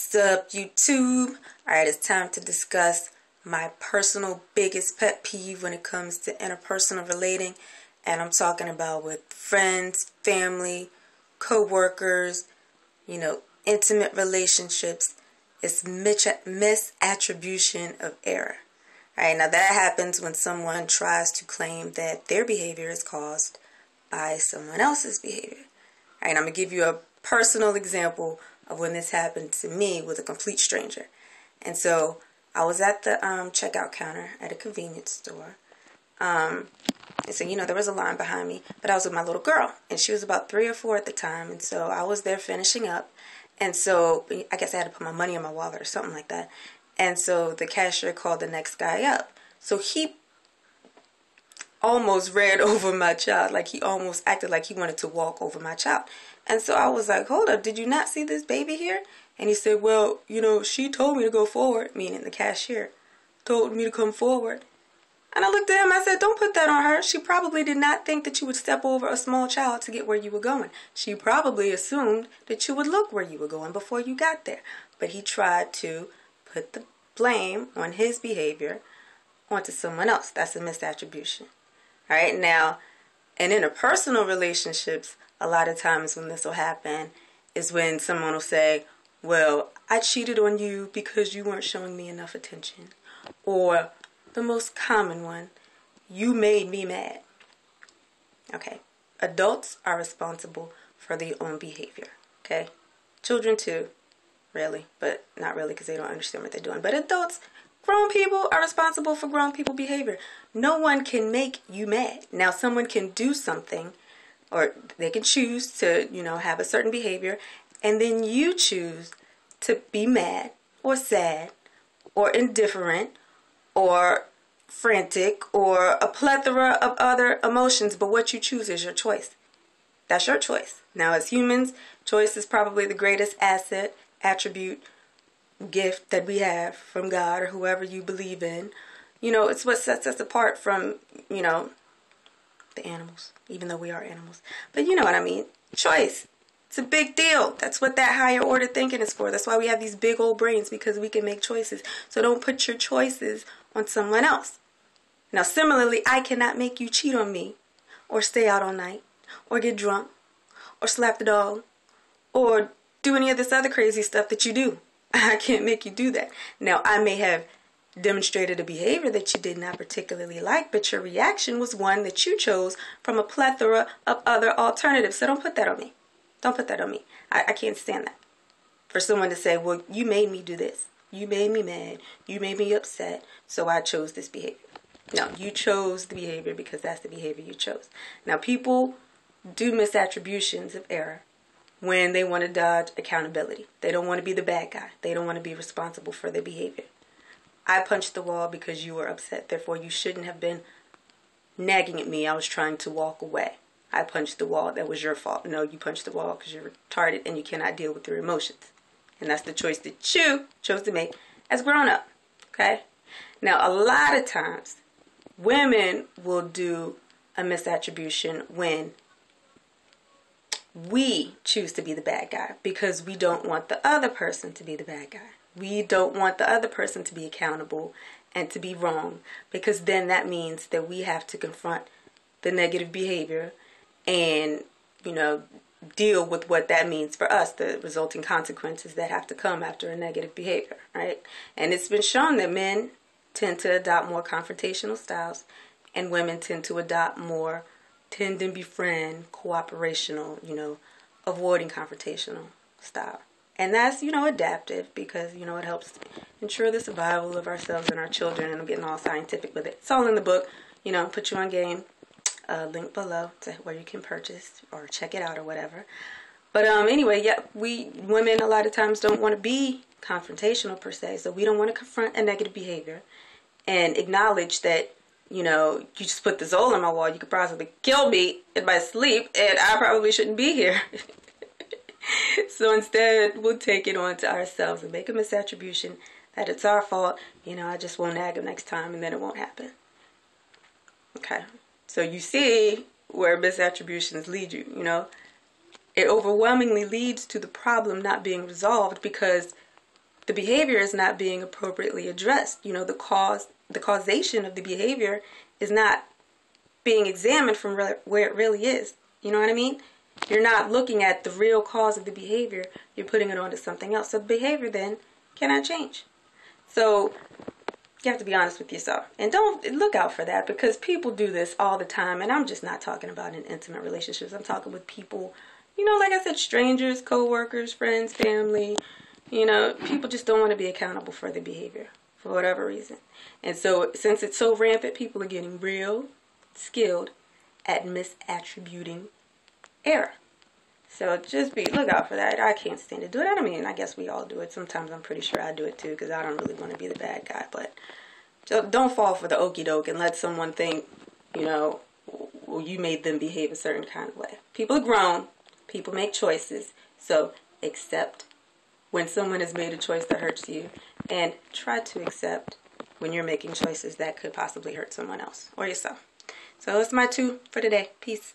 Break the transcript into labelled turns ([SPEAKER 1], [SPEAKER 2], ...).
[SPEAKER 1] What's up, YouTube? Alright, it's time to discuss my personal biggest pet peeve when it comes to interpersonal relating. And I'm talking about with friends, family, co-workers, intimate relationships. It's misattribution of error. Alright, now that happens when someone tries to claim that their behavior is caused by someone else's behavior. Alright, I'm going to give you a personal example of when this happened to me with a complete stranger. And so I was at the checkout counter at a convenience store. And so, there was a line behind me, but I was with my little girl, and she was about 3 or 4 at the time. And so I was there finishing up. And so I guess I had to put my money in my wallet or something like that. And so the cashier called the next guy up. So he almost ran over my child. Like, he almost acted like he wanted to walk over my child. And so I was like, hold up, did you not see this baby here? And he said, well, she told me to go forward, meaning the cashier told me to come forward. And I looked at him, I said, don't put that on her. She probably did not think that you would step over a small child to get where you were going. She probably assumed that you would look where you were going before you got there. But he tried to put the blame on his behavior onto someone else. That's a misattribution. All right, now, in interpersonal relationships, a lot of times when this will happen is when someone will say, well, I cheated on you because you weren't showing me enough attention. Or the most common one, you made me mad. Okay, adults are responsible for their own behavior. Okay, children too, really, but not really because they don't understand what they're doing. But adults, grown people are responsible for grown people behavior. No one can make you mad. Now, someone can do something, or they can choose to, have a certain behavior, and then you choose to be mad or sad or indifferent or frantic or a plethora of other emotions, but what you choose is your choice. That's your choice. Now, as humans, choice is probably the greatest asset, attribute, gift that we have from God or whoever you believe in. It's what sets us apart from, the animals, even though we are animals. But you know what I mean. Choice. It's a big deal. That's what that higher order thinking is for. That's why we have these big old brains, because we can make choices. So don't put your choices on someone else. Now, similarly, I cannot make you cheat on me or stay out all night or get drunk or slap the dog or do any of this other crazy stuff that you do. I can't make you do that. Now, I may have demonstrated a behavior that you did not particularly like, but your reaction was one that you chose from a plethora of other alternatives. So don't put that on me. Don't put that on me. I can't stand that. For someone to say, well, you made me do this. You made me mad. You made me upset. So I chose this behavior. No, you chose the behavior because that's the behavior you chose. Now, people do misattributions of error when they want to dodge accountability. They don't want to be the bad guy. They don't want to be responsible for their behavior. I punched the wall because you were upset. Therefore, you shouldn't have been nagging at me. I was trying to walk away. I punched the wall. That was your fault. No, you punched the wall because you're retarded and you cannot deal with your emotions. And that's the choice that you chose to make as grown up. Okay? Now, a lot of times, women will do a misattribution when we choose to be the bad guy because we don't want the other person to be the bad guy. We don't want the other person to be accountable and to be wrong, because then that means that we have to confront the negative behavior and, deal with what that means for us, the resulting consequences that have to come after a negative behavior, right? And it's been shown that men tend to adopt more confrontational styles and women tend to adopt more tend and befriend, cooperational, avoiding confrontational style. And that's, adaptive because, it helps ensure the survival of ourselves and our children. And I'm getting all scientific with it. It's all in the book, put you on game. Link below to where you can purchase or check it out or whatever. But anyway, yeah, we women a lot of times don't want to be confrontational per se. So we don't want to confront a negative behavior and acknowledge that, you just put the Zoll on my wall. You could possibly kill me in my sleep and I probably shouldn't be here. So instead, we'll take it on to ourselves and make a misattribution that it's our fault. I just won't nag him next time and then it won't happen. Okay. So you see where misattributions lead you, It overwhelmingly leads to the problem not being resolved because the behavior is not being appropriately addressed. You know, the causation of the behavior is not being examined from where it really is. You know what I mean? You're not looking at the real cause of the behavior. You're putting it onto something else. So the behavior then cannot change. So you have to be honest with yourself. And don't look out for that, because people do this all the time. And I'm just not talking about in intimate relationships. I'm talking with people, you know, like I said, strangers, co-workers, friends, family. You know, people just don't want to be accountable for their behavior for whatever reason. And so since it's so rampant, people are getting real skilled at misattributing error. So just look out for that. I can't stand to do it. I mean, I guess we all do it. Sometimes I'm pretty sure I do it too, because I don't really want to be the bad guy. But don't fall for the okey-doke and let someone think, you know, well, you made them behave a certain kind of way. People are grown. People make choices. So accept when someone has made a choice that hurts you, and try to accept when you're making choices that could possibly hurt someone else or yourself. So that's my 2 for today. Peace.